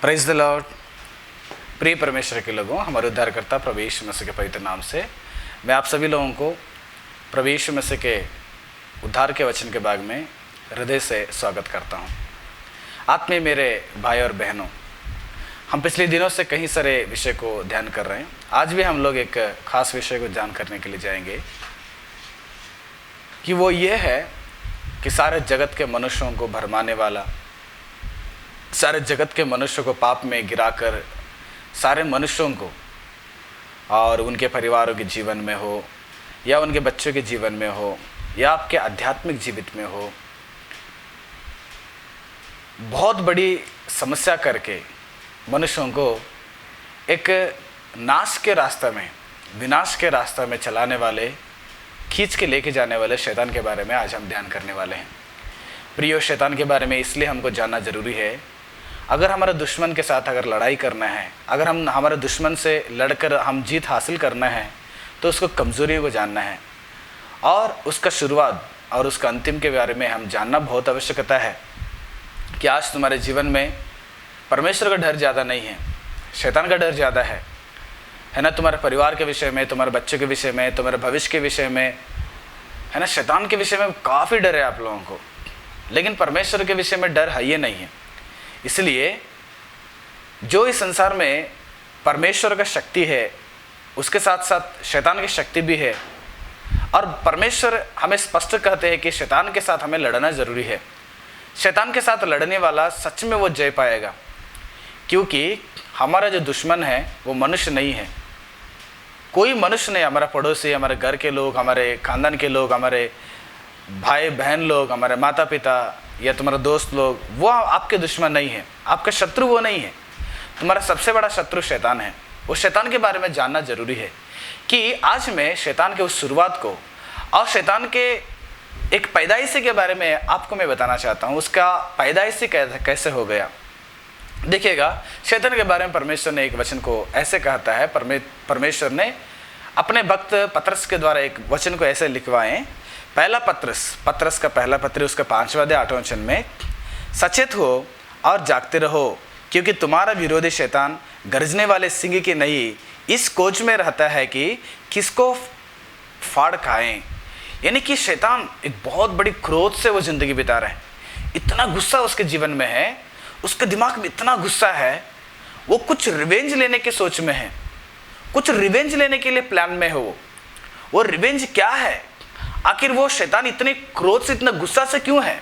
Praise the Lord. प्रिय परमेश्वर के लोगों, हमारे उद्धारकर्ता प्रभु यीशु मसीह के पवित्र नाम से मैं आप सभी लोगों को प्रभु यीशु मसीह के उद्धार के वचन के भाग में हृदय से स्वागत करता हूँ। आत्मीय मेरे भाई और बहनों, हम पिछले दिनों से कई सारे विषय को ध्यान कर रहे हैं। आज भी हम लोग एक खास विषय को ध्यान करने के लिए जाएंगे कि वो ये है कि सारे जगत के मनुष्यों को भरमाने वाला, सारे जगत के मनुष्यों को पाप में गिराकर सारे मनुष्यों को और उनके परिवारों के जीवन में हो या उनके बच्चों के जीवन में हो या आपके आध्यात्मिक जीवित में हो, बहुत बड़ी समस्या करके मनुष्यों को एक नाश के रास्ते में, विनाश के रास्ते में चलाने वाले, खींच के लेके जाने वाले शैतान के बारे में आज हम ध्यान करने वाले हैं। प्रियो, शैतान के बारे में इसलिए हमको जानना ज़रूरी है। अगर हमारे दुश्मन के साथ अगर लड़ाई करना है, अगर हम हमारे दुश्मन से लड़कर हम जीत हासिल करना है, तो उसको कमज़ोरियों को जानना है और उसका शुरुआत और उसका अंतिम के बारे में हम जानना बहुत आवश्यकता है। कि आज तुम्हारे जीवन में परमेश्वर का डर ज़्यादा नहीं है, शैतान का डर ज़्यादा है ना। तुम्हारे परिवार के विषय में, तुम्हारे बच्चों के विषय में, तुम्हारे भविष्य के विषय में, है ना। शैतान के विषय में काफ़ी डर है आप लोगों को, लेकिन परमेश्वर के विषय में डर है ये नहीं है। इसलिए जो इस संसार में परमेश्वर का शक्ति है, उसके साथ साथ शैतान की शक्ति भी है। और परमेश्वर हमें स्पष्ट कहते हैं कि शैतान के साथ हमें लड़ना ज़रूरी है। शैतान के साथ लड़ने वाला सच में वो जय पाएगा, क्योंकि हमारा जो दुश्मन है वो मनुष्य नहीं है, कोई मनुष्य नहीं। हमारा पड़ोसी, हमारे घर के लोग, हमारे खानदान के लोग, हमारे भाई बहन लोग, हमारे माता पिता या तुम्हारा दोस्त लोग, वो आपके दुश्मन नहीं है, आपका शत्रु वो नहीं है। तुम्हारा सबसे बड़ा शत्रु शैतान है। वो शैतान के बारे में जानना जरूरी है कि आज मैं शैतान के उस शुरुआत को और शैतान के एक पैदाइशी के बारे में आपको मैं बताना चाहता हूँ। उसका पैदाइशी कैसे हो गया। देखिएगा, शैतान के बारे में परमेश्वर ने एक वचन को ऐसे कहता है। परमेश्वर ने अपने भक्त पतरस के द्वारा एक वचन को ऐसे लिखवाएं। पहला पतरस का पहला पत्र, उसका 5वां अध्याय 8वां वचन में, सचेत हो और जागते रहो, क्योंकि तुम्हारा विरोधी शैतान गरजने वाले सिंह की नहीं इस खोज में रहता है कि किसको फाड़ खाएं। यानी कि शैतान एक बहुत बड़ी क्रोध से वो जिंदगी बिता रहे हैं। इतना गुस्सा उसके जीवन में है, उसके दिमाग में इतना गुस्सा है, वो कुछ रिवेंज लेने के सोच में है, कुछ रिवेंज लेने के लिए प्लान में है। वो रिवेंज क्या है? आखिर वो शैतान इतने क्रोध से, इतना गुस्सा से क्यों है?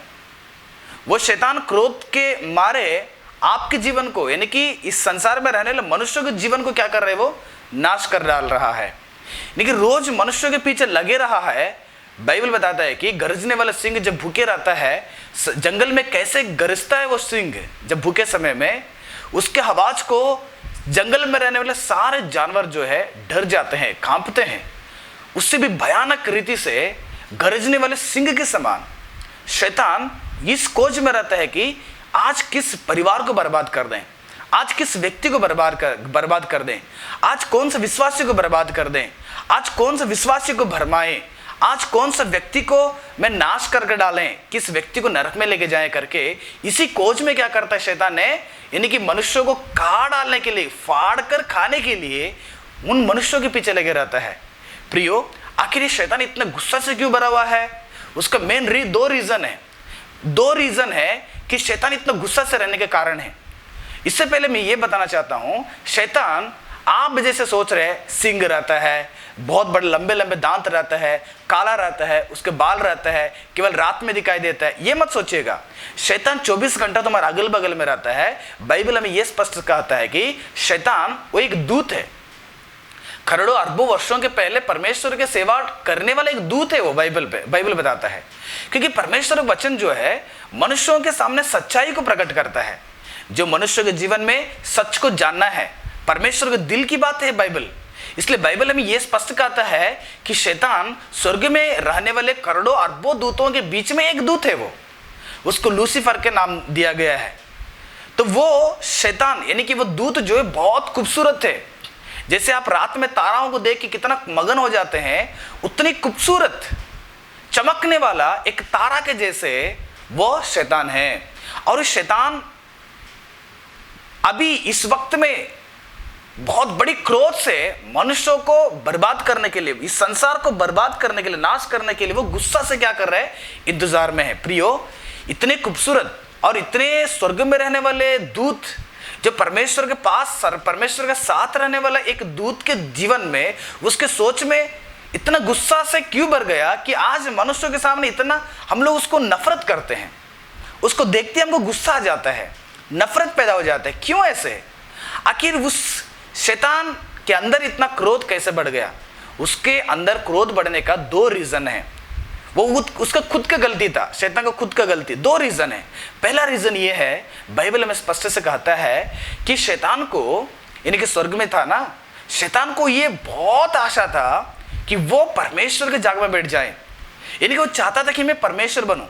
वो शैतान क्रोध के मारे आपके जीवन को, यानी कि इस संसार में रहने वाले मनुष्यों के जीवन को क्या कर रहे हैं? वो नाश कर डाल रहा है। लेकिन रोज मनुष्यों के पीछे लगे रहा है। बाइबल बताता है कि गरजने वाला सिंह जब भूखे रहता है, जंगल में कैसे गरजता है वो सिंह जब भूखे समय में, उसके आवाज को जंगल में रहने वाले सारे जानवर जो है डर जाते हैं, कांपते हैं। उससे भी भयानक रीति से गरजने वाले सिंह के समान शैतान इस खोज में रहता है कि आज किस परिवार को बर्बाद कर दें, आज किस व्यक्ति को बर्बाद कर दें, आज कौन सा विश्वासी को बर्बाद कर दें, आज कौन सा विश्वासी को भरमाएं, आज कौन सा व्यक्ति को मैं नाश करके डालें, किस व्यक्ति को नरक में लेके जाएं करके इसी खोज में क्या करता है शैतान ने, यानी कि मनुष्यों को काट डालने के लिए, फाड़ कर खाने के लिए उन मनुष्यों के पीछे लगे रहता है। प्रियो, आखिर ये शैतान इतना गुस्सा से क्यों भरा हुआ है? उसका मेन दो रीजन है कि शैतान इतना गुस्सा से रहने के कारण है। इससे पहले मैं ये बताना चाहता हूं, शैतान आप जैसे सोच रहे हैं, सिंह रहता है, बहुत बड़े लंबे लंबे दांत रहता है, काला रहता है, उसके बाल रहता है, केवल रात में दिखाई देता है, ये मत सोचिएगा। शैतान 24 घंटा तुम्हारे अगल बगल में रहता है। बाइबल में ये स्पष्ट कहता है कि शैतान वो एक दूत है। करोड़ों अरबों वर्षों के पहले परमेश्वर के सेवा करने वाला एक दूत है वो। बाइबल बताता है, क्योंकि परमेश्वर वचन जो है मनुष्यों के सामने सच्चाई को प्रकट करता है। जो मनुष्य के जीवन में सच को जानना है, परमेश्वर के दिल की बात है बाइबल। इसलिए बाइबल में यह स्पष्ट कहता है कि शैतान स्वर्ग में रहने वाले करोड़ों अरबों दूतों के बीच में एक दूत है। वो उसको लूसीफर के नाम दिया गया है। तो वो शैतान, यानी कि वो दूत जो है बहुत खूबसूरत है। जैसे आप रात में ताराओं को देख के कितना मगन हो जाते हैं, उतनी खूबसूरत चमकने वाला एक तारा के जैसे वो शैतान है। और इस शैतान अभी इस वक्त में बहुत बड़ी क्रोध से मनुष्यों को बर्बाद करने के लिए, इस संसार को बर्बाद करने के लिए, नाश करने के लिए वो गुस्सा से क्या कर रहे हैं, इंतजार में है। प्रियो, इतने खूबसूरत और इतने स्वर्ग में रहने वाले दूत, जो परमेश्वर के पास, परमेश्वर के साथ रहने वाला एक दूत के जीवन में, उसके सोच में इतना गुस्सा से क्यों भर गया कि आज मनुष्यों के सामने इतना हम लोग उसको नफरत करते हैं, उसको देखते हमको गुस्सा आ जाता है, नफरत पैदा हो जाता है। क्यों ऐसे? आखिर उस शैतान के अंदर इतना क्रोध कैसे बढ़ गया? उसके अंदर क्रोध बढ़ने का दो रीजन है। वो उसका खुद का गलती था, शैतान का खुद का गलती। दो रीजन है। पहला रीजन ये है, बाइबल में स्पष्ट से कहता है कि शैतान को, यानी कि स्वर्ग में था ना, शैतान को ये बहुत आशा था कि वो परमेश्वर के जाग में बैठ जाए, यानी कि वो चाहता था कि मैं परमेश्वर बनूं।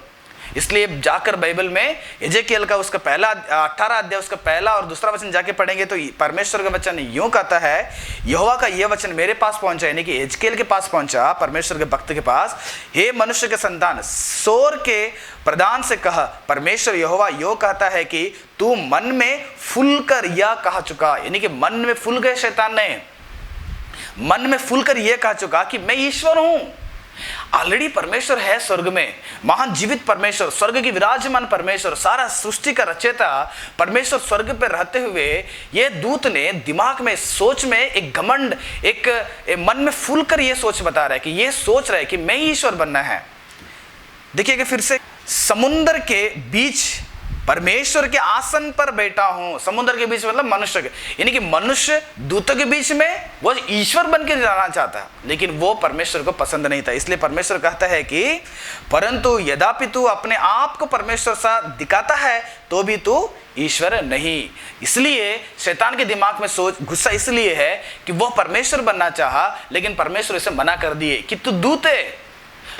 इसलिए जाकर बाइबल में एजेकियल का उसका पहला 18 अध्याय उसका पहला और दूसरा वचन जाके पढ़ेंगे तो परमेश्वर का वचन यूं कहता है, यहोवा का यह वचन मेरे पास पहुंचा, यानी कि एजेकियल के पास पहुंचा, परमेश्वर के भक्त के पास। हे मनुष्य के संतान, सोर के प्रधान से कह, परमेश्वर यहोवा यो कहता है कि तू मन में फूल कर यह कहा चुका, यानी कि मन में फूल गए शैतान ने, मन में फूल कर यह कहा चुका कि मैं ईश्वर हूं। ऑलरेडी परमेश्वर है स्वर्ग में, महान जीवित परमेश्वर, स्वर्ग की विराजमान परमेश्वर, सारा सृष्टि का रचयिता परमेश्वर स्वर्ग पर रहते हुए ये दूत ने दिमाग में, सोच में एक घमंड, एक मन में फूल कर ये सोच बता रहा है कि ये सोच रहा है कि मैं ही ईश्वर बनना है। देखिएगा फिर से, समुद्र के बीच परमेश्वर के आसन पर बैठा हूं। समुद्र के बीच मतलब मनुष्य के, यानी कि मनुष्य दूतों के बीच में वो ईश्वर बन के जाना चाहता है, लेकिन वो परमेश्वर को पसंद नहीं था। इसलिए परमेश्वर कहता है कि परंतु यद्यपि तू अपने आप को परमेश्वर सा दिखाता है तो भी तू ईश्वर नहीं। इसलिए शैतान के दिमाग में सोच, गुस्सा इसलिए है कि वो परमेश्वर बनना चाहा, लेकिन परमेश्वर इसे मना कर दिए कि तू दूत है,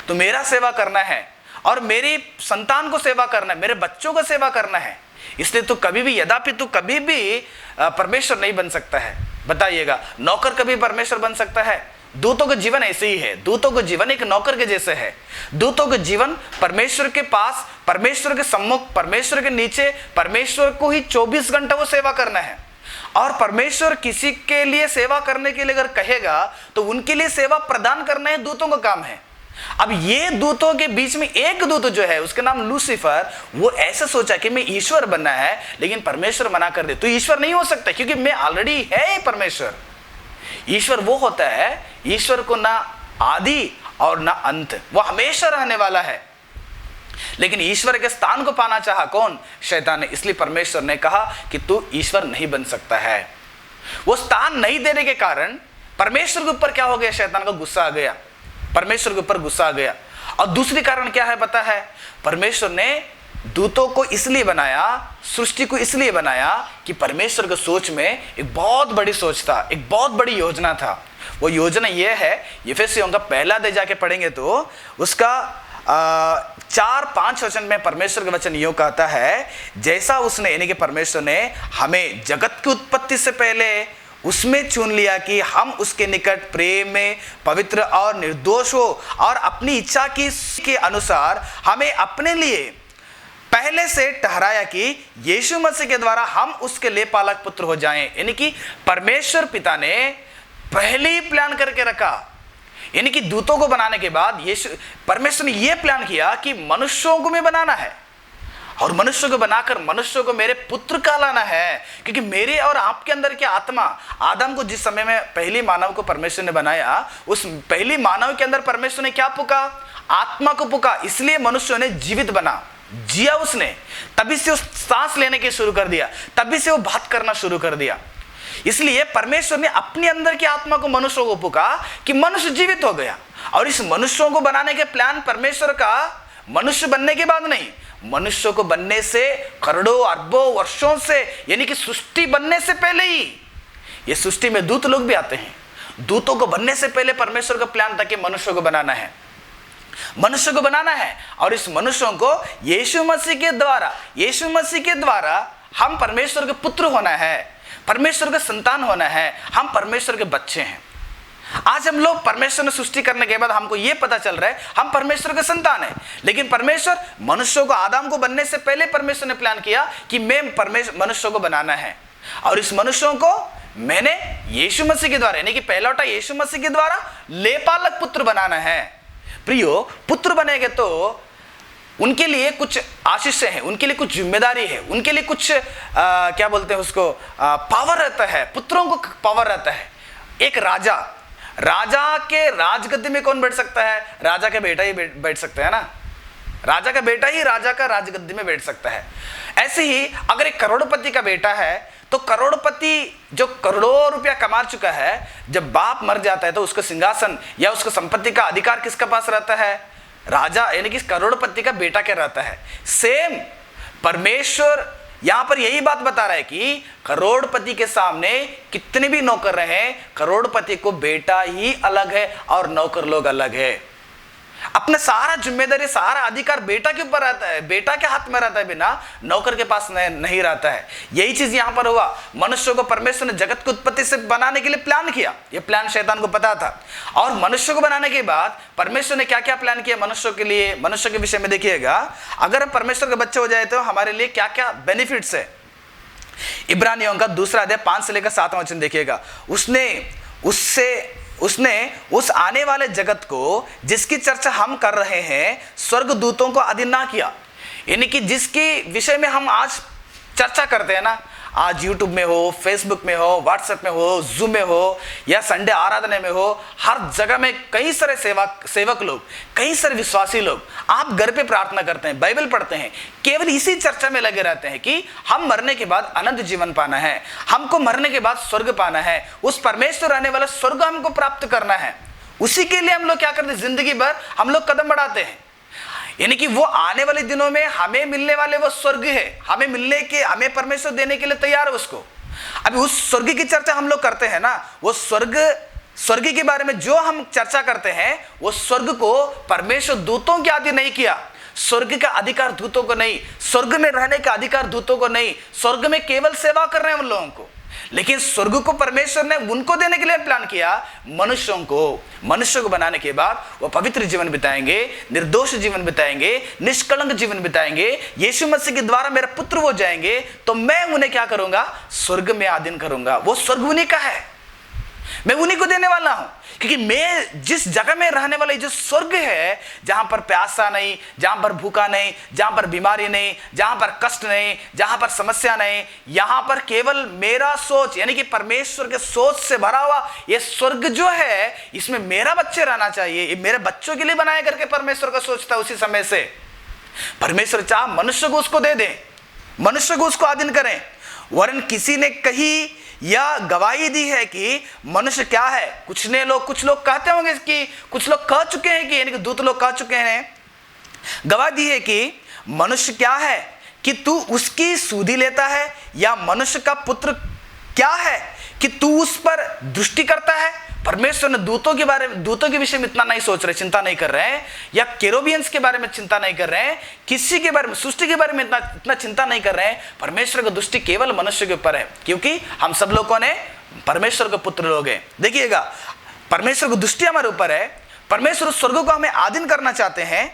तू मेरा सेवा करना है और मेरी संतान को सेवा करना है, मेरे बच्चों को सेवा करना है। इसलिए तू कभी भी, यद्यपि तू कभी भी परमेश्वर नहीं बन सकता है। बताइएगा, नौकर कभी परमेश्वर बन सकता है? दूतों का जीवन ऐसे ही है। दूतों का जीवन एक नौकर के जैसे है। दूतों का जीवन परमेश्वर के पास, परमेश्वर के सम्मुख, परमेश्वर के नीचे, परमेश्वर को ही 24 घंटा वो सेवा करना है। और परमेश्वर किसी के लिए सेवा करने के लिए अगर कहेगा तो उनके लिए सेवा प्रदान करना है, दूतों का काम है। अब ये दूतों के बीच में एक दूत जो है, उसका नाम लूसीफर, वो ऐसा सोचा कि मैं ईश्वर बनना है, लेकिन परमेश्वर मना कर दे, तो ईश्वर नहीं हो सकता क्योंकि मैं ऑलरेडी है परमेश्वर। ईश्वर वो होता है, ईश्वर को ना आदि और ना अंत, वो हमेशा रहने वाला है। लेकिन ईश्वर के स्थान को पाना चाहा कौन? शैतान ने। इसलिए परमेश्वर ने कहा कि तू ईश्वर नहीं बन सकता है। वो स्थान नहीं देने के कारण परमेश्वर के ऊपर क्या हो गया? शैतान का गुस्सा आ गया, परमेश्वर के ऊपर गुस्सा आ गया। और दूसरी कारण क्या है पता है? परमेश्वर ने दूतों को इसलिए बनाया, सृष्टि को इसलिए बनाया कि परमेश्वर के सोच में एक बहुत बड़ी सोच था, एक बहुत बड़ी योजना था। वो योजना ये है, एफेसियों का पहला अध्याय जाके पढ़ेंगे तो उसका 4-5 वचन में परमेश्वर का वचन यूं कहता है, जैसा उसने, यानी कि परमेश्वर ने हमें जगत की उत्पत्ति से पहले उसमें चुन लिया कि हम उसके निकट प्रेम में पवित्र और निर्दोष हो, और अपनी इच्छा के अनुसार हमें अपने लिए पहले से ठहराया कि यीशु मसीह के द्वारा हम उसके लिए पालक पुत्र हो जाएं। यानी कि परमेश्वर पिता ने पहले ही प्लान करके रखा, यानी कि दूतों को बनाने के बाद यीशु, परमेश्वर ने यह प्लान किया कि मनुष्यों को मैं बनाना है, और मनुष्य को बनाकर मनुष्य को मेरे पुत्र कहलाना है। क्योंकि मेरे और आपके अंदर की आत्मा, आदम को जिस समय में पहली मानव को परमेश्वर ने बनाया, उस पहली मानव के अंदर परमेश्वर ने क्या पुका? आत्मा को पुका। इसलिए मनुष्य ने जीवित बना, जिया उसने, तभी से वो सांस लेने के शुरू कर दिया, तभी से वो बात करना शुरू कर दिया। इसलिए परमेश्वर ने अपने अंदर की आत्मा को मनुष्यों को पुका कि मनुष्य जीवित हो गया। और इस मनुष्यों को बनाने के प्लान परमेश्वर का मनुष्य बनने के बाद नहीं, मनुष्यों को बनने से करोड़ों अरबों वर्षों से, यानी कि सृष्टि बनने से पहले ही, ये सृष्टि में दूत लोग भी आते हैं, दूतों को बनने से पहले परमेश्वर का प्लान था कि मनुष्य को बनाना है, मनुष्य को बनाना है। और इस मनुष्यों को यीशु मसीह के द्वारा हम परमेश्वर के पुत्र होना है, परमेश्वर के संतान होना है, हम परमेश्वर के बच्चे हैं। आज हम लोग परमेश्वर ने सृष्टि करने के बाद हमको यह पता चल रहा है हम परमेश्वर के संतान हैं। लेकिन परमेश्वर मनुष्यों को, आदम को बनने से पहले परमेश्वर ने प्लान किया कि मैं मनुष्यों को बनाना है। और इस मनुष्यों को मैंने यीशु मसीह के द्वारा, यानी कि पहलौठा यीशु मसीह के द्वारा लेपालक पुत्र बनाना है। प्रियो, पुत्र बनेंगे तो उनके लिए कुछ आशीषें हैं, उनके लिए कुछ जिम्मेदारी है, उनके लिए कुछ क्या बोलते हैं उसको, पावर रहता है। पुत्रों को पावर रहता है। एक राजा के राजगद्दी में कौन बैठ सकता है? राजा का बेटा ही बैठ सकता है ना। राजा का बेटा ही राजा का राजगद्दी में बैठ सकता है। ऐसे ही अगर एक करोड़पति का बेटा है तो करोड़पति जो करोड़ों रुपया कमा चुका है, जब बाप मर जाता है तो उसका सिंहासन या उसका संपत्ति का अधिकार किसके पास रहता है? राजा, यानी कि करोड़पति का बेटा क्या रहता है। सेम परमेश्वर यहां पर यही बात बता रहा है कि करोड़पति के सामने कितने भी नौकर रहे, करोड़पति को बेटा ही अलग है और नौकर लोग अलग है। अपना सारा जिम्मेदारी, सारा अधिकार बेटा के ऊपर रहता है, बेटा के हाथ में रहता है, बिना नौकर के पास नहीं रहता है। यही चीज यहां पर हुआ। मनुष्य को परमेश्वर ने जगत को उत्पत्ति से बनाने के लिए प्लान किया। यह प्लान शैतान को पता था। और मनुष्य को बनाने के बाद परमेश्वर ने क्या क्या प्लान किया मनुष्यों के लिए, मनुष्य के विषय में देखिएगा। अगर हम परमेश्वर के बच्चे हो जाए तो हमारे लिए क्या क्या बेनिफिट्स है। इब्रानियों का 2 अध्याय 5 से लेकर 7वां वचन देखिएगा। उसने उस आने वाले जगत को जिसकी चर्चा हम कर रहे हैं स्वर्गदूतों को अधीन ना किया। यानी कि जिसके विषय में हम आज चर्चा करते हैं ना, आज यूट्यूब में हो, फेसबुक में हो, व्हाट्सएप में हो, जूम में हो या संडे आराधना में हो, हर जगह में कई सारे सेवक लोग, कई सारे विश्वासी लोग, आप घर पे प्रार्थना करते हैं, बाइबल पढ़ते हैं, केवल इसी चर्चा में लगे रहते हैं कि हम मरने के बाद अनंत जीवन पाना है, हमको मरने के बाद स्वर्ग पाना है, उस परमेश्वर आने वाला स्वर्ग हमको प्राप्त करना है। उसी के लिए हम लोग क्या करते हैं, जिंदगी भर हम लोग कदम बढ़ाते हैं। यानी कि वो आने वाले दिनों में हमें मिलने वाले वो स्वर्ग है, हमें परमेश्वर देने के लिए तैयार है उसको। अभी उस स्वर्ग की चर्चा हम लोग करते हैं ना, वो स्वर्ग के बारे में जो हम चर्चा करते हैं, वो स्वर्ग को परमेश्वर दूतों के अधीन नहीं किया। स्वर्ग का अधिकार दूतों को नहीं, स्वर्ग में रहने का अधिकार दूतों को नहीं, स्वर्ग में केवल सेवा कर रहे हैं उन लोगों को। लेकिन स्वर्ग को परमेश्वर ने उनको देने के लिए प्लान किया, मनुष्य को बनाने के बाद वो पवित्र जीवन बिताएंगे, निर्दोष जीवन बिताएंगे, निष्कलंक जीवन बिताएंगे। यीशु मसीह के द्वारा मेरा पुत्र हो जाएंगे तो मैं उन्हें क्या करूंगा, स्वर्ग में आधीन करूंगा। वो स्वर्ग उन्हीं का है, मैं उन्हीं को देने वाला हूं। क्योंकि मैं जिस जगह में रहने वाला जो स्वर्ग है, जहां पर प्यासा नहीं, जहां पर भूखा नहीं, जहां पर बीमारी नहीं, जहां पर कष्ट नहीं, जहां पर समस्या नहीं, यहां पर केवल मेरा सोच, यानी कि परमेश्वर के सोच से भरा हुआ ये स्वर्ग जो है, इसमें मेरा बच्चे रहना चाहिए। ये मेरे बच्चों के लिए बनाया करके परमेश्वर का सोचता। उसी समय से परमेश्वर चाह मनुष्य को उसको दे दे, मनुष्य को उसको अधीन करें। वरन किसी ने कही या गवाही दी है कि मनुष्य क्या है। कुछ लोग कहते होंगे कि कुछ लोग कह चुके हैं कि, यानी कि दूत लोग कह चुके हैं, गवाही दी है कि मनुष्य क्या है कि तू उसकी सुधि लेता है, या मनुष्य का पुत्र क्या है कि तू उस पर दृष्टि करता है। परमेश्वर ने दूतों के विषय में इतना नहीं सोच रहे, चिंता नहीं कर रहे हैं, या केरोबियंस के बारे में चिंता नहीं कर रहे हैं, किसी के बारे में, सृष्टि के बारे में इतना चिंता नहीं कर रहे हैं। परमेश्वर की दृष्टि केवल मनुष्य के ऊपर है, क्योंकि हम सब लोगों ने परमेश्वर के पुत्र लोग हैं। देखिएगा, परमेश्वर की दृष्टि हमारे ऊपर है। परमेश्वर स्वर्ग को हमें आधीन करना चाहते हैं।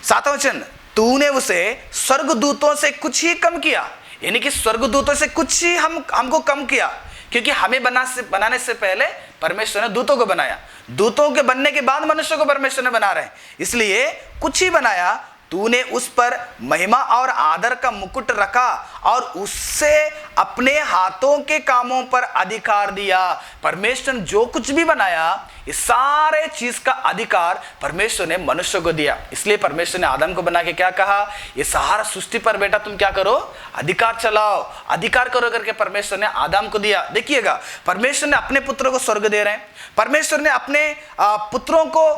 7वां वचन, तूने उसे स्वर्गदूतों से कुछ ही कम किया, यानी कि स्वर्गदूतों से कुछ ही हमको कम किया, क्योंकि हमें बनाने से पहले परमेश्वर ने दूतों को बनाया। दूतों के बनने के बाद मनुष्य को परमेश्वर ने बना रहे हैं, इसलिए कुछ ही बनाया। तूने उस पर महिमा और आदर का मुकुट रखा और उससे अपने हाथों के कामों पर अधिकार दिया। परमेश्वर ने जो कुछ भी बनाया, इस सारे चीज का अधिकार परमेश्वर ने मनुष्य को दिया। इसलिए परमेश्वर ने आदम को बना के क्या कहा, ये सारा सृष्टि पर बेटा तुम क्या करो, अधिकार चलाओ, अधिकार करो करके परमेश्वर ने आदम को दिया। देखिएगा, परमेश्वर ने अपने पुत्रों को स्वर्ग दे रहे हैं, परमेश्वर ने अपने पुत्रों को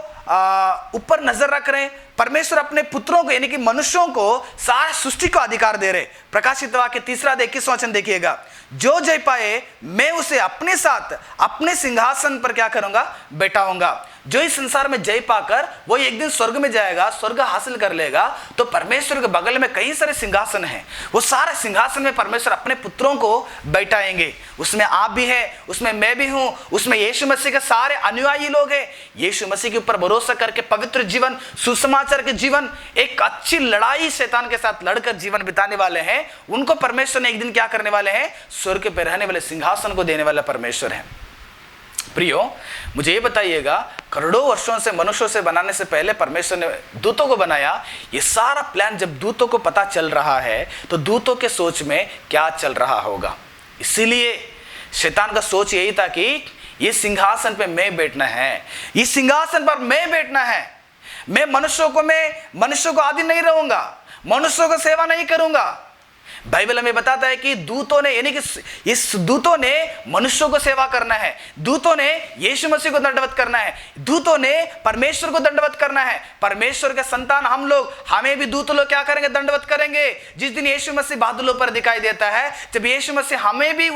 ऊपर नजर रख रहे हैं। परमेश्वर अपने पुत्रों को, यानी कि मनुष्यों को, सारा सृष्टि को अधिकार दे रहे। प्रकाशित वाक्य 3:21 वचन देखिएगा, जो जय पाए मैं उसे अपने साथ अपने सिंहासन पर क्या करूंगा, बैठाऊंगा। जो इस संसार में जय पाकर वो एक दिन स्वर्ग में जाएगा, स्वर्ग हासिल कर लेगा, तो परमेश्वर के बगल में कई सारे सिंहासन हैं। वो सारे सिंहासन में परमेश्वर अपने पुत्रों को बैठाएंगे। उसमें आप भी हैं, उसमें मैं भी हूं, उसमें यीशु मसीह के सारे अनुयायी लोग हैं। यीशु मसीह के ऊपर भरोसा करके पवित्र जीवन, सुसमाचार के जीवन, एक अच्छी लड़ाई शैतान के साथ लड़कर जीवन बिताने वाले हैं, उनको परमेश्वर ने एक दिन क्या करने वाले हैं? स्वर्ग पे रहने वाले सिंहासन को देने वाला परमेश्वर है। प्रियो, मुझे ये बताइएगा, करोड़ों वर्षों से मनुष्यों से बनाने से पहले परमेश्वर ने दूतों को बनाया। ये सारा प्लान जब दूतों को पता चल रहा है तो दूतों के सोच में क्या चल रहा होगा? इसीलिए शैतान का सोच यही था कि ये सिंहासन पे मैं बैठना है, इस सिंहासन पर मैं बैठना है, मैं मनुष्यों को आधीन नहीं रहूंगा, मनुष्यों को सेवा नहीं करूंगा। बाइबल हमें बताता है कि दूतों ने, यानी कि इस दूतों ने मनुष्यों को सेवा करना है, दूतों ने यीशु मसीह को दंडवत करना है, दूतों ने परमेश्वर को दंडवत करना है। परमेश्वर के संतान हम लोग, हमें भी दूत लोग क्या करेंगे? दंडवत करेंगे। जिस दिन यीशु मसीह बादलों पर दिखाई देता है, जब यीशु मसीह हमें भी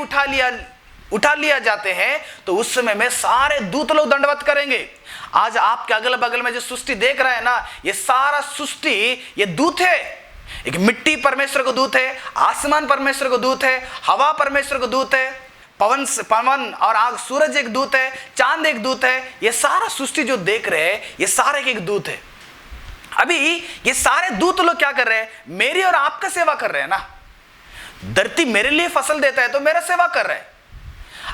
उठा लिया जाते हैं, तो उस समय में सारे दूत लोग दंडवत करेंगे। आज आपके अगल बगल में जो सृष्टि देख रहा है ना, ये सारा सृष्टि ये दूत है। एक मिट्टी परमेश्वर को दूत है, आसमान परमेश्वर को दूत है, हवा परमेश्वर को दूत है, पवन और आग सूरज एक दूत है, चांद एक दूत है। ये सारा सृष्टि जो देख रहे हैं, ये सारे एक दूत है। अभी ये सारे दूत लोग क्या कर रहे हैं? मेरी और आपका सेवा कर रहे हैं ना। धरती मेरे लिए फसल देता है तो मेरा सेवा कर रहा है,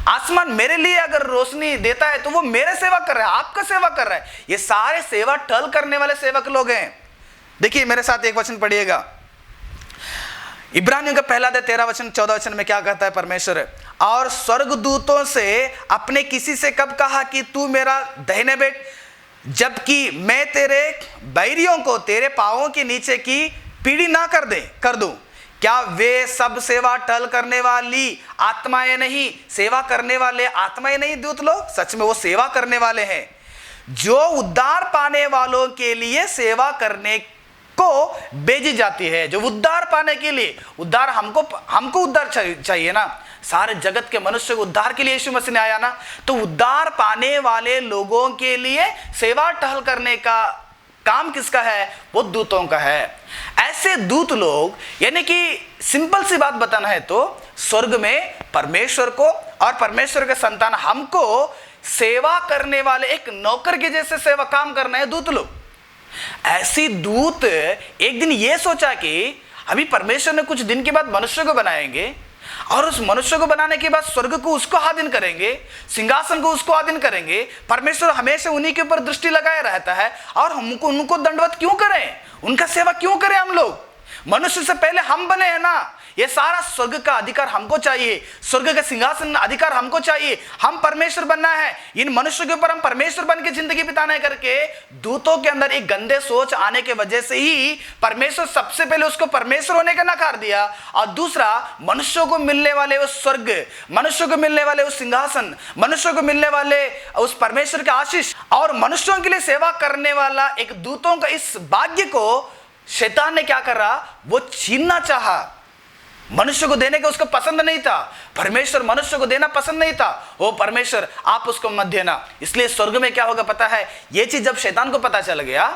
आसमान मेरे लिए अगर रोशनी देता है तो वो मेरे सेवा कर रहा है, आपका सेवा कर रहा है। ये सारे सेवा टल करने वाले सेवक लोग हैं। देखिए मेरे साथ एक वचन पढ़िएगा, इब्रानियों का पहला अध्याय 13 वचन 14 वचन में क्या कहता है परमेश्वर? और स्वर्गदूतों से अपने किसी से कब कहा कि तू मेरा दाहिने बैठ, जबकि मैं तेरे बैरियों को तेरे पांवों के नीचे की पीढ़ी ना कर दूं। क्या वे सब सेवा टल करने वाली आत्माएं नहीं, सेवा करने वाले आत्माएं नहीं दूत लोग? सच में वो सेवा करने वाले हैं, जो उद्धार पाने वालों के लिए सेवा करने को भेजी जाती है। जो उद्धार पाने के लिए, उद्धार हमको उद्धार चाहिए ना, सारे जगत के मनुष्य को उद्धार के लिए यीशु मसीह ने आया ना, तो उद्धार पाने वाले लोगों के लिए सेवा टहल करने का काम किसका है? वो दूतों का है। ऐसे दूत लोग, यानी कि सिंपल सी बात बताना है तो स्वर्ग में परमेश्वर को और परमेश्वर के संतान हमको सेवा करने वाले एक नौकर के जैसे सेवा काम करना है दूत लोग। ऐसी दूत एक दिन ये सोचा कि अभी परमेश्वर ने कुछ दिन के बाद मनुष्य को बनाएंगे और उस मनुष्य को बनाने के बाद स्वर्ग को उसको आधीन करेंगे, सिंहासन को उसको आधीन करेंगे। परमेश्वर हमेशा उन्हीं के ऊपर दृष्टि लगाए रहता है और हमको उनको दंडवत क्यों करें, उनका सेवा क्यों करें? हम लोग मनुष्य से पहले हम बने हैं ना। ये सारा स्वर्ग का अधिकार हमको चाहिए, स्वर्ग का सिंहासन अधिकार हमको चाहिए। हम परमेश्वर बनना है, इन मनुष्यों के ऊपर हम परमेश्वर बन के जिंदगी बिताना है करके दूतों के अंदर एक गंदे सोच आने के वजह से ही परमेश्वर सबसे पहले उसको परमेश्वर होने का नकार दिया, और दूसरा मनुष्यों को मिलने वाले उस स्वर्ग, मनुष्यों को मिलने वाले उस सिंहासन, मनुष्यों को मिलने वाले उस परमेश्वर का आशीष और मनुष्यों के लिए सेवा करने वाला एक दूतों का इस भाग्य को शैतान ने क्या कर रहा? वो छीनना चाहा। मनुष्य को देने का उसको पसंद नहीं था, परमेश्वर मनुष्य को देना पसंद नहीं था। वो परमेश्वर आप उसको मत देना। इसलिए स्वर्ग में क्या होगा पता है? ये चीज जब शैतान को पता चल गया,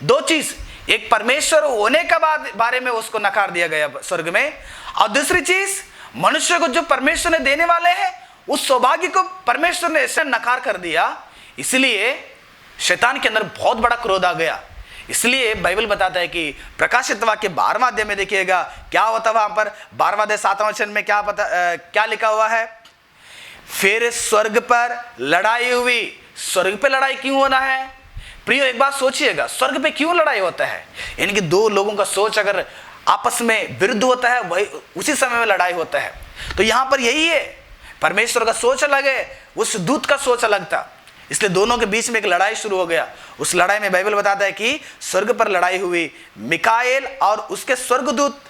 दो चीज, एक परमेश्वर होने का बारे में उसको नकार दिया गया स्वर्ग में, और दूसरी चीज मनुष्य को जो परमेश्वर ने देने वाले हैं उस सौभाग्य को परमेश्वर ने ऐसे नकार कर दिया। इसलिए शैतान के अंदर बहुत बड़ा क्रोध आ गया। इसलिए बाइबल बताता है कि प्रकाशित वाक्य 12वां अध्याय में देखिएगा क्या होता है वहां पर। 12वां अध्याय 7वां वचन में क्या लिखा हुआ है? फिर स्वर्ग पर लड़ाई हुई। स्वर्ग पे लड़ाई क्यों होना है प्रियो? एक बात सोचिएगा, स्वर्ग पे क्यों लड़ाई होता है? यानी कि दो लोगों का सोच अगर आपस में विरुद्ध होता है, वही उसी समय में लड़ाई होता है। तो यहां पर यही है, परमेश्वर का सोच अलग है, उस दूत का सोच अलग था, इसलिए दोनों के बीच में एक लड़ाई शुरू हो गया। उस लड़ाई में बाइबल बताता है कि स्वर्ग पर लड़ाई हुई। मिकाएल और उसके स्वर्गदूत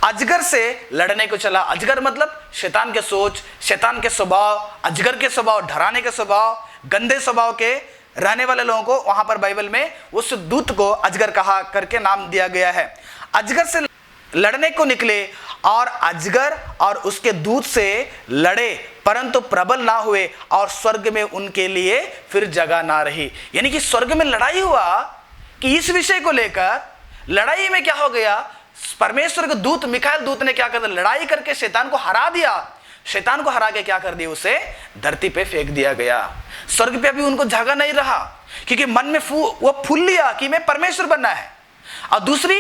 अजगर से लड़ने को चला। अजगर मतलब शैतान के सोच, शैतान के स्वभाव, अजगर के स्वभाव, डराने के स्वभाव, गंदे स्वभाव के रहने वाले लोगों को वहां पर बाइबल में उस दूत को अजगर कहा करके नाम दिया गया है। अजगर से लड़ने को निकले और अजगर और उसके दूत से लड़े, परंतु प्रबल ना हुए और स्वर्ग में उनके लिए फिर जगह ना रही। यानी कि स्वर्ग में लड़ाई हुआ कि इस विषय को लेकर, लड़ाई में क्या हो गया, परमेश्वर के दूत मिखाइल दूत ने क्या कर दिया, लड़ाई करके शैतान को हरा दिया। शैतान को हरा के क्या कर दिया, उसे धरती पे फेंक दिया गया। स्वर्ग पे अभी उनको जगह नहीं रहा, क्योंकि मन में वो फूल लिया कि मैं परमेश्वर बनना है, और दूसरी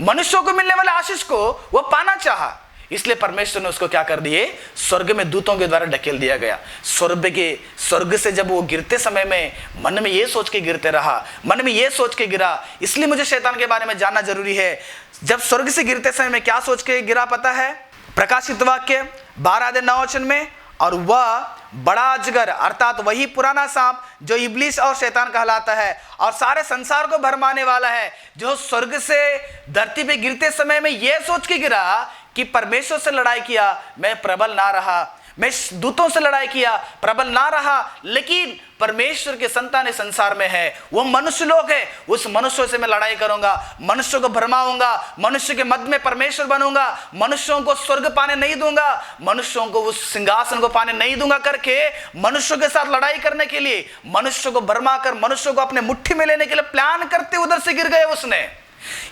मनुष्यों को मिलने वाले आशीष को वो पाना चाहा, इसलिए परमेश्वर ने उसको क्या कर दिए, स्वर्ग में दूतों के द्वारा ढकेल दिया गया। स्वर्ग से जब वो गिरते समय में मन में ये सोच के गिरते रहा, मन में ये सोच के गिरा। इसलिए मुझे शैतान के बारे में जानना जरूरी है। जब स्वर्ग से गिरते समय में क्या सोच के गिरा पता है? प्रकाशित वाक्य 12:9 में, और वह बड़ा अजगर अर्थात वही पुराना सांप जो इब्लिस और शैतान कहलाता है और सारे संसार को भरमाने वाला है, जो स्वर्ग से धरती पे गिरते समय में यह सोच के गिरा कि परमेश्वर से लड़ाई किया, मैं प्रबल ना रहा, मैं दूतों से लड़ाई किया, प्रबल ना रहा, लेकिन परमेश्वर के संतान इस संसार में है, वो मनुष्य लोग है, उस मनुष्यों से मैं लड़ाई करूंगा, मनुष्यों को भरमाऊंगा, मनुष्य के मध्य में परमेश्वर बनूंगा, मनुष्यों को स्वर्ग पाने नहीं दूंगा, मनुष्यों को उस सिंहासन को पाने नहीं दूंगा करके मनुष्यों के साथ लड़ाई करने के लिए, मनुष्यों को भरमा कर मनुष्यों को अपने मुट्ठी में लेने के लिए प्लान करते उधर से गिर गए उसने।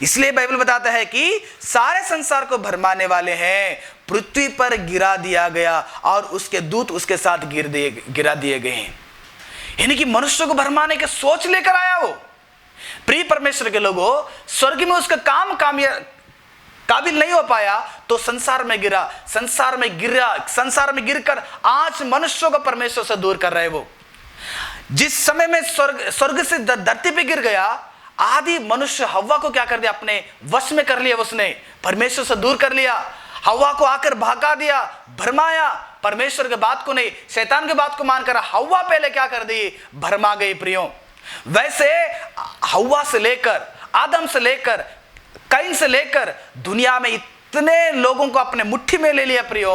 इसलिए बाइबल बताता है कि सारे संसार को भरमाने वाले हैं, पृथ्वी पर गिरा दिया गया और उसके दूत उसके साथ गिरा दिए गए हैं। यानी कि मनुष्य को भरमाने के सोच लेकर आया वो। प्रिय परमेश्वर के लोगों, स्वर्ग में उसका काम काबिल नहीं हो पाया तो संसार में गिरा, संसार में गिरकर आज मनुष्यों को परमेश्वर से दूर कर रहे वो। जिस समय में स्वर्ग से धरती पे गिर गया, आदि मनुष्य हव्वा को क्या कर दिया, अपने वश में कर लिया उसने, परमेश्वर से दूर कर लिया। हव्वा को आकर भगा दिया, भरमाया, परमेश्वर के बात को नहीं शैतान के बात को मानकर हव्वा पहले क्या कर दी, भरमा गई। प्रियो, वैसे हव्वा से लेकर, आदम से लेकर, कैन से लेकर दुनिया में इतने लोगों को अपने मुट्ठी में ले लिया। प्रियो,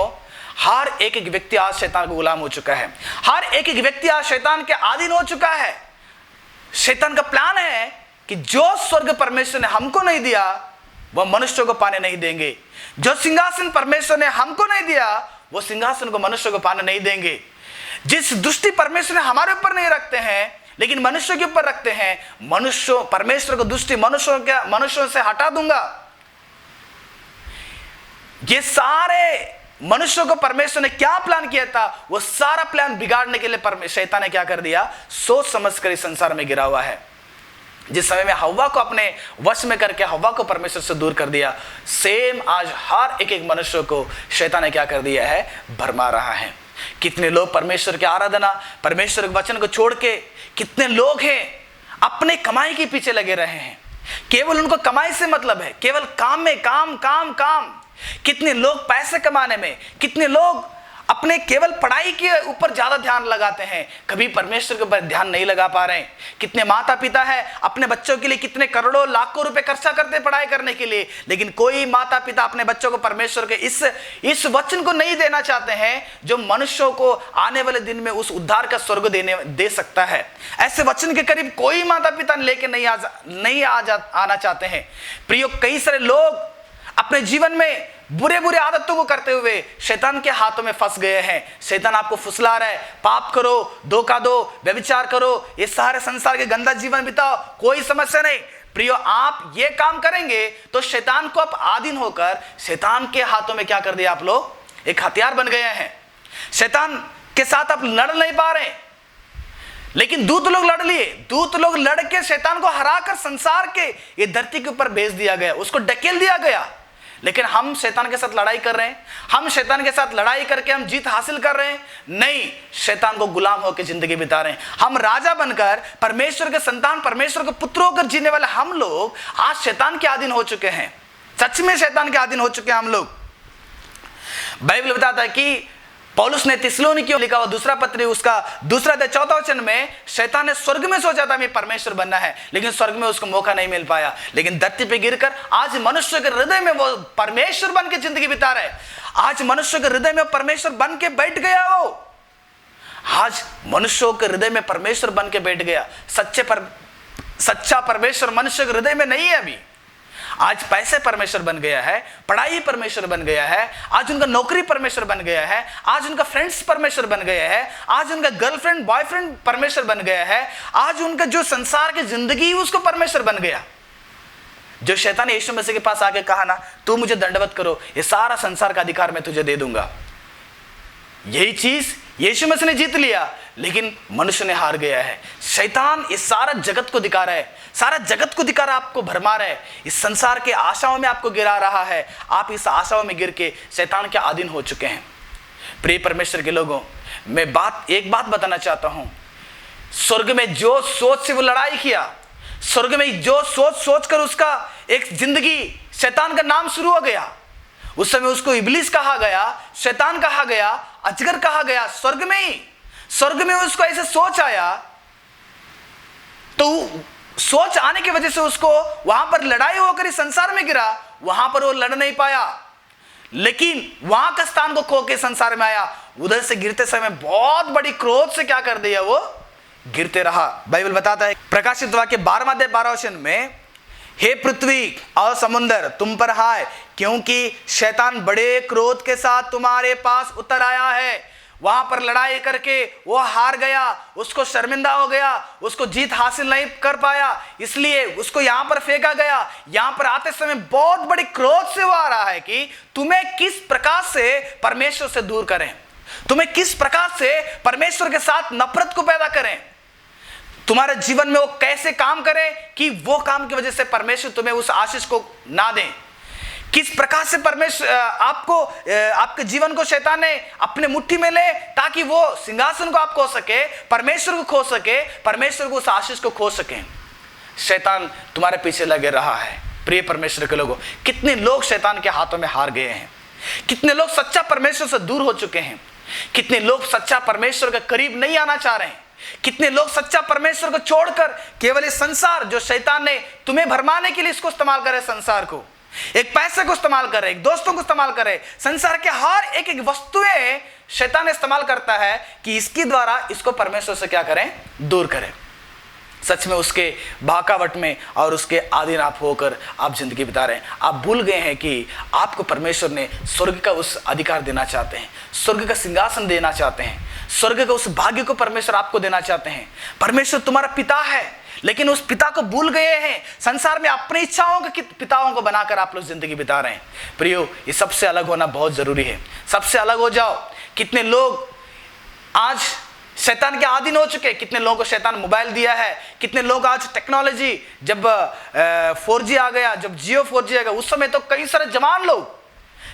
हर एक व्यक्ति आज शैतान को गुलाम हो चुका है, हर एक व्यक्ति आज शैतान के अधीन हो चुका है। शैतान का प्लान है कि जो स्वर्ग परमेश्वर ने हमको नहीं दिया वह मनुष्यों को पाने नहीं देंगे, जो सिंहासन परमेश्वर ने हमको नहीं दिया वो सिंहासन को मनुष्य को पाने नहीं देंगे। जिस दृष्टि परमेश्वर ने हमारे ऊपर नहीं रखते हैं लेकिन मनुष्य के ऊपर रखते हैं, परमेश्वर को दृष्टि मनुष्यों से हटा दूंगा। ये सारे मनुष्यों को परमेश्वर ने क्या प्लान किया था, वो सारा प्लान बिगाड़ने के लिए शैतान ने क्या कर दिया, सोच समझकर इस संसार में गिरा हुआ है। जिस समय में हव्वा को अपने वश में करके हव्वा को परमेश्वर से दूर कर दिया, सेम आज हर एक मनुष्य को शैतान ने क्या कर दिया है, भरमा रहा है। कितने लोग परमेश्वर की आराधना, परमेश्वर के वचन को छोड़ के कितने लोग हैं अपने कमाई के पीछे लगे रहे हैं। केवल उनको कमाई से मतलब है, केवल काम में काम काम काम। कितने लोग पैसे कमाने में, कितने लोग अपने केवल पढ़ाई के ऊपर ज्यादा ध्यान लगाते हैं, कभी परमेश्वर के ऊपर ध्यान नहीं लगा पा रहे हैं। कितने माता पिता है अपने बच्चों के लिए कितने करोड़ों लाखों रुपए खर्चा करते पढ़ाई करने के लिए, लेकिन कोई माता पिता अपने बच्चों को परमेश्वर के इस वचन को नहीं देना चाहते हैं जो मनुष्यों को आने वाले दिन में उस उद्धार का स्वर्ग दे सकता है। ऐसे वचन के करीब कोई माता पिता लेके नहीं आना चाहते हैं। प्रियो, कई सारे लोग अपने जीवन में बुरे आदतों को करते हुए शैतान के हाथों में फंस गए हैं। शैतान आपको फुसला रहा है, पाप करो, धोखा दो, व्यभिचार करो, ये सारे संसार के गंदा जीवन बिताओ, कोई समस्या नहीं। प्रियो, आप ये काम करेंगे तो शैतान को आप अधीन होकर शैतान के हाथों में क्या कर दिया, आप लोग एक हथियार बन गए हैं। शैतान के साथ आप लड़ नहीं पा रहे, लेकिन दूत लोग लड़ लिए। दूत लोग लड़ के शैतान को हराकर संसार के ये धरती के ऊपर भेज दिया गया, उसको ढकेल दिया गया। लेकिन हम शैतान के साथ लड़ाई कर रहे हैं, हम शैतान के साथ लड़ाई करके हम जीत हासिल कर रहे हैं? नहीं, शैतान को गुलाम होकर जिंदगी बिता रहे हैं। हम राजा बनकर परमेश्वर के संतान, परमेश्वर के पुत्र होकर जीने वाले हम लोग आज शैतान के अधीन हो चुके हैं। सच में शैतान के अधीन हो चुके हैं हम लोग। बाइबल बताता है कि पौलुस ने थिस्सलुनीकियों लिखा हुआ दूसरा पत्री उसका 2 अध्याय 4 वचन में, शैतान ने स्वर्ग में सोचा था मैं परमेश्वर बनना है, लेकिन स्वर्ग में उसको मौका नहीं मिल पाया। लेकिन धरती पे गिरकर आज मनुष्य के हृदय में वो परमेश्वर बन के जिंदगी बिता रहे। आज मनुष्य के हृदय में परमेश्वर बन के बैठ गया। वो आज मनुष्यों के हृदय में परमेश्वर बन के बैठ गया। सच्चा परमेश्वर मनुष्य के हृदय में नहीं है। अभी आज पैसे परमेश्वर बन गया है, पढ़ाई परमेश्वर बन गया है, आज उनका नौकरी परमेश्वर बन गया है, आज उनका फ्रेंड्स परमेश्वर बन गया है, आज उनका गर्लफ्रेंड बॉयफ्रेंड परमेश्वर बन गया है, आज उनका जो संसार की जिंदगी उसको परमेश्वर बन गया। जो शैतान यीशु मसीह के पास आके कहा ना, तू मुझे दंडवत करो, ये सारा संसार का अधिकार मैं तुझे दे दूंगा, यही चीज यीशु मसीह ने जीत लिया, लेकिन मनुष्य ने हार गया है। शैतान इस सारा जगत को दिखा रहा है, सारा जगत को दिखा रहा है, आपको भरमा रहा है, इस संसार के आशाओं में आपको गिरा रहा है। आप इस आशाओं में गिर के शैतान के अधीन हो चुके हैं। प्रिय परमेश्वर के लोगों, मैं एक बात बताना चाहता हूं, स्वर्ग में जो सोच से वो लड़ाई किया, स्वर्ग में जो सोच कर उसका एक जिंदगी शैतान का नाम शुरू हो गया, उस समय उसको इब्लिस कहा गया, शैतान कहा गया, अजगर कहा गया। स्वर्ग में उसको ऐसे सोच आया, तो सोच आने की वजह से उसको वहां पर लड़ाई होकर इस संसार में गिरा, वहां पर वो लड़ नहीं पाया, लेकिन वहां का स्थान को खो के संसार में आया। उधर से गिरते समय बहुत बड़ी क्रोध से क्या कर दिया, वो गिरते रहा। बाइबल बताता है प्रकाशित वाक्य 12वां अध्याय 12वां वचन में, हे पृथ्वी और समुद्र तुम पर हाय, क्योंकि शैतान बड़े क्रोध के साथ तुम्हारे पास उतर आया है। वहां पर लड़ाई करके वो हार गया, उसको शर्मिंदा हो गया, उसको जीत हासिल नहीं कर पाया, इसलिए उसको यहां पर फेंका गया। यहां पर आते समय बहुत बड़ी क्रोध से वो आ रहा है कि तुम्हें किस प्रकार से परमेश्वर से दूर करें, तुम्हें किस प्रकार से परमेश्वर के साथ नफरत को पैदा करें, तुम्हारे जीवन में वो कैसे काम करे कि वो काम की वजह से परमेश्वर तुम्हें उस आशीष को ना दें। किस प्रकार से परमेश्वर आपके जीवन को शैतान ने अपने मुट्ठी में ले, ताकि वो सिंहासन को आप खो सके, परमेश्वर को खो सके, परमेश्वर को उस आशीष को खो सके। शैतान तुम्हारे पीछे लगे रहा है। प्रिय परमेश्वर के लोगों, कितने लोग शैतान के हाथों में हार गए हैं, कितने लोग सच्चा परमेश्वर से दूर हो चुके हैं, कितने लोग सच्चा परमेश्वर के करीब नहीं आना चाह रहे हैं, कितने लोग सच्चा परमेश्वर को छोड़कर केवल इस संसार, जो शैतान ने तुम्हें भरमाने के लिए इसको इस्तेमाल करे, संसार को, एक पैसे को इस्तेमाल करे, एक दोस्तों को इस्तेमाल करे, संसार के हर एक वस्तुएं शैतान इस्तेमाल करता है कि इसके द्वारा इसको परमेश्वर से क्या करें, दूर करें। सच में उसके बहकावट में और उसके अधीन आप होकर आप जिंदगी बिता रहे हैं। आप भूल गए हैं कि आपको परमेश्वर ने स्वर्ग का उस अधिकार देना चाहते हैं, स्वर्ग का सिंहासन देना चाहते हैं, स्वर्ग का उस भाग्य को परमेश्वर आपको देना चाहते हैं। परमेश्वर तुम्हारा पिता है, लेकिन उस पिता को भूल गए हैं। संसार में अपनी इच्छाओं के पिताओं को बनाकर आप लोग जिंदगी बिता रहे हैं। प्रियो, ये सबसे अलग होना बहुत जरूरी है। सबसे अलग हो जाओ। कितने लोग आज शैतान के अधीन हो चुके, कितने लोगों को शैतान मोबाइल दिया है, कितने लोग आज टेक्नोलॉजी जब 4G आ गया, जब जियो 4G आ गया, उस समय तो कई सारे जवान लोग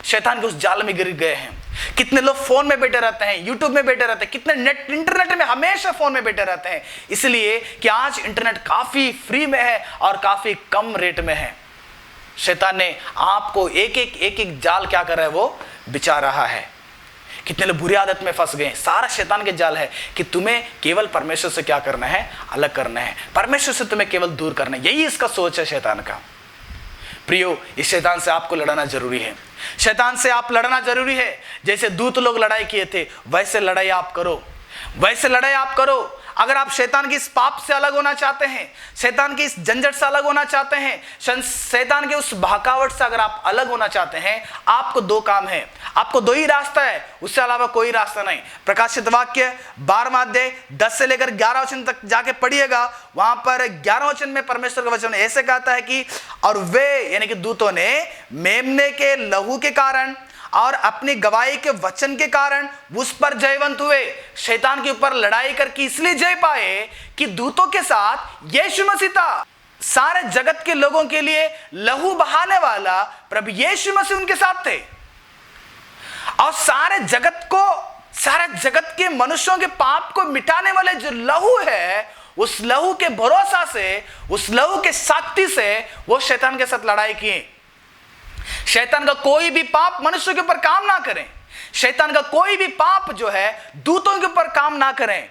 शैतान के उस जाल में गिर गए हैं। कितने लोग फोन में बैठे रहते हैं, यूट्यूब में बैठे रहते हैं, कितने इंटरनेट में हमेशा फोन में बैठे रहते हैं, इसलिए कि आज इंटरनेट काफी फ्री में है और काफी कम रेट में है। शैतान ने आपको एक एक जाल क्या कर रहा है, वो बिछा रहा है। कितने लोग बुरी आदत में फंस गए। सारा शैतान के जाल है कि तुम्हें केवल परमेश्वर से क्या करना है, अलग करना है, परमेश्वर से तुम्हें केवल दूर करना है। यही इसका सोच है शैतान का। प्रियो, इस शैतान से आपको लड़ना जरूरी है। शैतान से आप लड़ना जरूरी है। जैसे दूत लोग लड़ाई किए थे, वैसे लड़ाई आप करो, वैसे लड़ाई आप करो। अगर आप शैतान के इस पाप से अलग होना चाहते हैं, शैतान के इस झंझट से अलग होना चाहते हैं, शैतान के उस बहकावट से अगर आप अलग होना चाहते हैं, आपको दो काम है, आपको दो ही रास्ता है, उससे अलावा कोई रास्ता नहीं। प्रकाशित वाक्य 12वां अध्याय 10 से लेकर 11 वचन तक जाके पढ़िएगा। वहां पर 11 वचन में परमेश्वर का वचन ऐसे कहता है कि और वे यानी कि दूतों ने मेमने के लहू के कारण और अपनी गवाही के वचन के कारण उस पर जयवंत हुए। शैतान के ऊपर लड़ाई करके इसलिए जय पाए कि दूतों के साथ यीशु मसीह था। सारे जगत के लोगों के लिए लहू बहाने वाला प्रभु यीशु मसीह उनके साथ थे, और सारे जगत के मनुष्यों के पाप को मिटाने वाले जो लहू है, उस लहू के भरोसा से, उस लहू के शक्ति से वो शैतान के साथ लड़ाई किए। शैतान का कोई भी पाप मनुष्य के ऊपर काम ना करें, शैतान का कोई भी पाप जो है दूतों के ऊपर काम ना करें।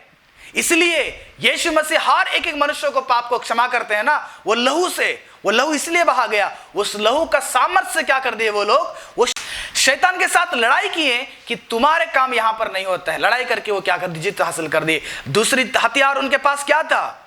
इसलिए यीशु मसीह हर एक मनुष्य को पाप को क्षमा करते हैं ना, वो लहू से, वो लहू इसलिए बहा गया, उस लहू का सामर्थ्य से क्या कर दिए वो लोग, वो शैतान के साथ लड़ाई किए कि तुम्हारे काम यहां पर नहीं होता है। लड़ाई करके वो क्या कर दिए, जीत हासिल कर दिए। दूसरी हथियार उनके पास क्या था?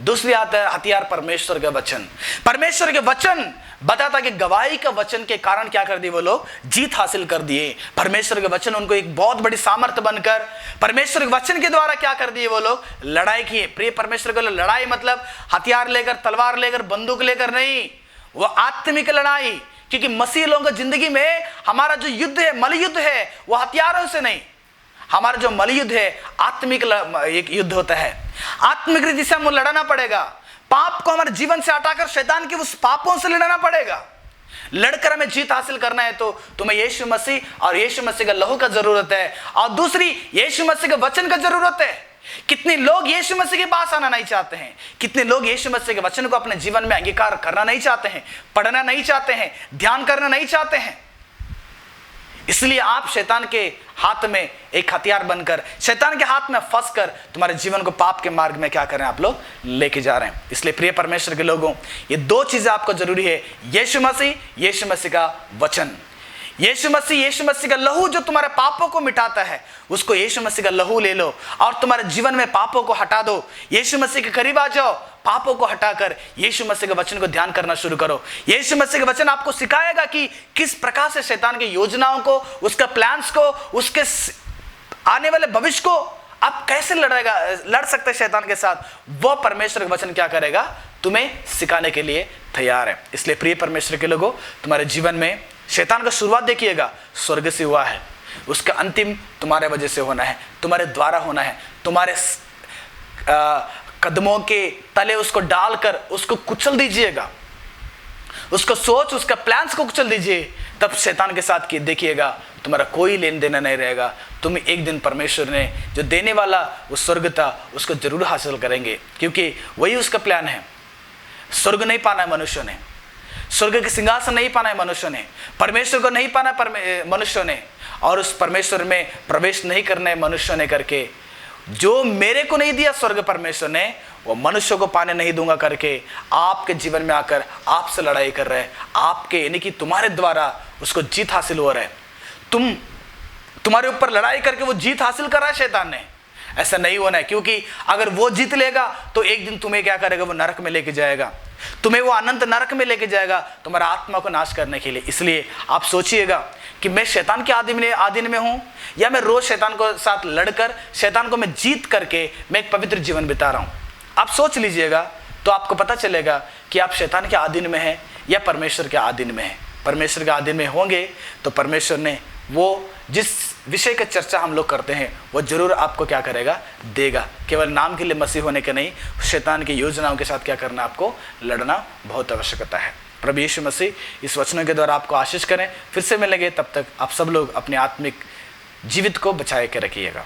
दूसरी आता है हथियार परमेश्वर का वचन। परमेश्वर के वचन बताता कि गवाही का वचन के कारण क्या कर दिए वो लोग, जीत हासिल कर दिए। परमेश्वर के वचन उनको एक बहुत बड़ी सामर्थ्य बनकर परमेश्वर के वचन के द्वारा क्या कर दिए, वो लोग लड़ाई किए। प्रिय परमेश्वर के लड़ाई मतलब हथियार लेकर, तलवार लेकर, बंदूक लेकर नहीं, वो आत्मिक लड़ाई। क्योंकि मसीह लोगों की जिंदगी में हमारा जो युद्ध है, मलयुद्ध है, वो हथियारों से नहीं, हमारा जो मलयुद्ध है आत्मिक एक युद्ध होता है। आत्मिक रीति से हमें लड़ना पड़ेगा। पाप को हमारे जीवन से हटाकर शैतान के उस पापों से लड़ना पड़ेगा। लड़कर हमें जीत हासिल करना है तो तुम्हें यीशु मसीह और यीशु मसीह का लहू का जरूरत है, और दूसरी यीशु मसीह के वचन का जरूरत है। कितने लोग यीशु मसीह के पास आना नहीं चाहते हैं, कितने लोग यीशु मसीह के वचन को अपने जीवन में अंगीकार करना नहीं चाहते हैं, पढ़ना नहीं चाहते हैं, ध्यान करना नहीं चाहते हैं। इसलिए आप शैतान के हाथ में एक हथियार बनकर, शैतान के हाथ में फंसकर तुम्हारे जीवन को पाप के मार्ग में क्या कर रहे हैं, आप लोग लेके जा रहे हैं। इसलिए प्रिय परमेश्वर के लोगों, ये दो चीजें आपको जरूरी है, यीशु मसीह का वचन। यीशु मसीह का लहू जो तुम्हारे पापों को मिटाता है, उसको यीशु मसीह का लहू ले लो और तुम्हारे जीवन में पापों को हटा दो। यीशु मसीह के करीब आ जाओ, पापों को हटाकर यीशु मसीह के वचन को ध्यान करना शुरू करो। यीशु मसीह का वचन आपको सिखाएगा कि किस प्रकार से शैतान की योजनाओं को, उसका प्लान्स को, उसके आने वाले भविष्य को आप कैसे लड़ सकते हैं शैतान के साथ। वो परमेश्वर का वचन क्या करेगा, तुम्हें सिखाने के लिए तैयार है। इसलिए प्रिय परमेश्वर के लोगों, तुम्हारे जीवन में शैतान का शुरुआत देखिएगा स्वर्ग से हुआ है, उसका अंतिम तुम्हारे वजह से होना है, तुम्हारे द्वारा होना है। तुम्हारे कदमों के तले उसको डालकर उसको कुचल दीजिएगा, उसको सोच, उसका प्लान्स को कुचल दीजिए। तब शैतान के साथ देखिएगा तुम्हारा कोई लेन देना नहीं रहेगा। तुम एक दिन परमेश्वर ने जो देने वाला वो स्वर्ग था उसको जरूर हासिल करेंगे, क्योंकि वही उसका प्लान है। स्वर्ग नहीं पाना है मनुष्य ने, स्वर्ग के सिंहासन नहीं पाना है मनुष्य ने, परमेश्वर को नहीं पाना मनुष्य ने, और उस परमेश्वर में प्रवेश नहीं करना है मनुष्य ने करके, जो मेरे को नहीं दिया स्वर्ग परमेश्वर ने, वो मनुष्य को पाने नहीं दूंगा करके आपके जीवन में आकर आपसे लड़ाई कर रहे हैं। आपके यानी कि तुम्हारे द्वारा उसको जीत हासिल हो रहा है। तुम्हारे ऊपर लड़ाई करके वो जीत हासिल कर रहा है शैतान ने। ऐसा नहीं होना है, क्योंकि अगर वो जीत लेगा तो एक दिन तुम्हें क्या करेगा, वो नरक में लेके जाएगा, तुम्हें वो अनंत नरक में लेके जाएगा, तुम्हारा आत्मा को नाश करने के लिए। इसलिए आप सोचिएगा कि मैं शैतान के आधीन में हूँ, या मैं रोज शैतान को साथ लड़कर शैतान को मैं जीत करके मैं एक पवित्र जीवन बिता रहा हूँ। आप सोच लीजिएगा तो आपको पता चलेगा कि आप शैतान के आधीन में हैं या परमेश्वर के आधीन में हैं। परमेश्वर के आधीन में होंगे तो परमेश्वर ने वो जिस विषय का चर्चा हम लोग करते हैं वो जरूर आपको क्या करेगा, देगा। केवल नाम के लिए मसीह होने के नहीं, शैतान की योजनाओं के साथ क्या करना, आपको लड़ना बहुत आवश्यकता है। प्रभु यीशु मसीह इस वचनों के द्वारा आपको आशीष करें। फिर से मिलेंगे, तब तक आप सब लोग अपने आत्मिक जीवित को बचाए के रखिएगा।